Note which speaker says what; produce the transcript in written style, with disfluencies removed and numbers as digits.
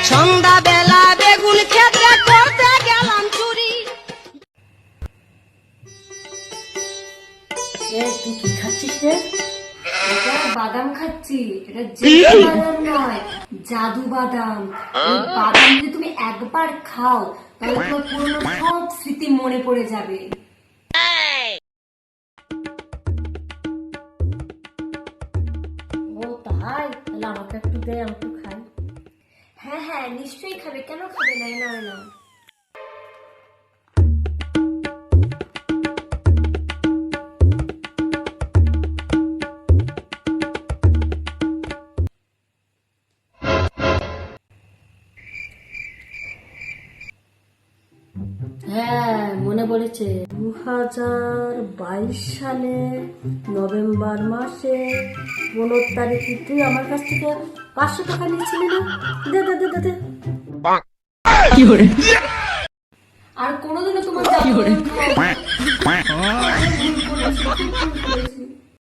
Speaker 1: সন্ধ্যা বেলা বেগুন খেতে করতে গেলাম চুরি।
Speaker 2: তুই কি খাচ্ছিস রে? এটা বাদাম খাচ্ছি। এটা যে বাদাম নয়, জাদু বাদাম। এই বাদাম যদি তুমি একবার খাও তাহলে তোমার পুরনো সব স্মৃতি মনে পড়ে যাবে। ও তাই? তাহলে আমাকে একটু দে, আমি একটু খাই। হ্যাঁ হ্যাঁ, নিশ্চয়ই খাবে, কেন খাবে না? না না। হ্যাঁ, মনে পড়েছে। 2022 সালে নভেম্বর মাসে 15 তারিখে তুই আমার কাছ থেকে 500 টাকা নিয়েছিলি না? দে দে দে দে দে। আর কোনোদিনও তোমার